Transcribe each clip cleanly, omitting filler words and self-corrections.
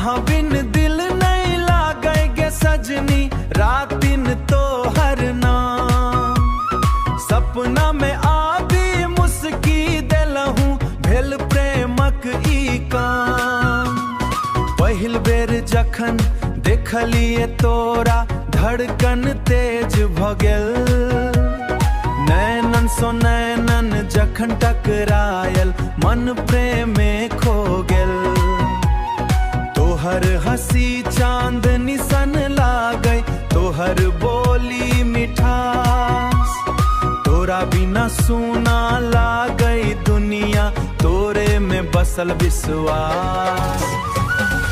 आहा बिन दिल नहीं लागे गे सजनी, रात दिन तो हर नाम। सपना में आबी मुस्की देलहूँ, भेल प्रेमक ई काम। पहिल बेर जखन देखलिए तोरा, धड़कन तेज भ गेल। नैनन सो नैनन जखन टकरायल, मन प्रेम में खो गेल। तोहर हंसी चांदनी सन लागै, तोहर बोली मिठास। तोरा बिना सूना लागै दुनिया, तोरे में बसल विश्वास।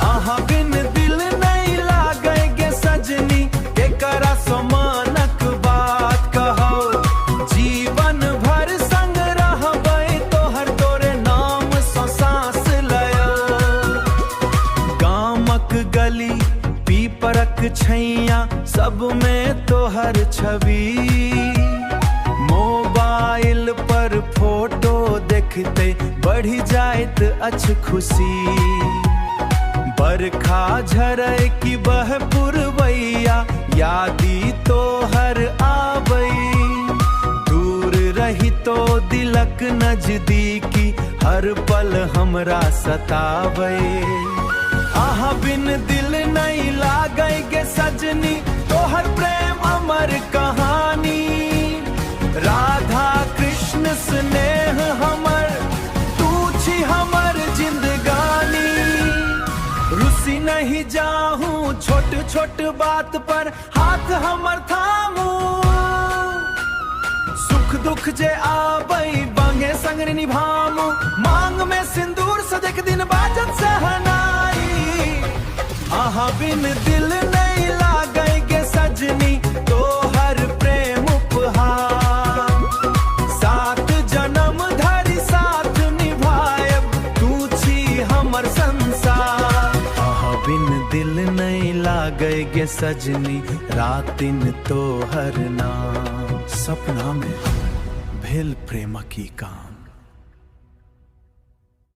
आहा बिन दिल नहीं लागे गे सजनी, केकरा समानक बात कहो। जीवन भर संग रहबै, तोहर तोरे नाम सँ सांस लयो। गामक गली पीपरक छैया, सब में तोहर छवि। मोबाइल पर फोटो देखते बढ़ी जाइत अछि खुशी। बरखा झरै की बह पुरवैया, यादी तोहर आबै। दूर रही तो दिलक नजदीकी, हर पल हमरा सताबै। आहा बिन दिल नहीं लागे गे सजनी, तोहर प्रेम अमर कहानी। राधा कृष्ण स्नेह हमर, तू छी हमर जिंदगानी। रुसी नहीं जाहूँ छोट छोट बात पर, हाथ हमर थामू। सुख दुख जे आबै बांगे संग निभामू। मांग में सिंदूर सजक दिन बाजत सहनाई। आहा बिन दिल नहीं लागे गे सजनी, तोहर प्रेम उपहार। सात जन्म धरि साथ निभायब, तू छी हमर संसार। बिन दिल नहीं लागे गे सजनी, रात दिन तोहर नाम। सपना में भेल प्रेम की काम।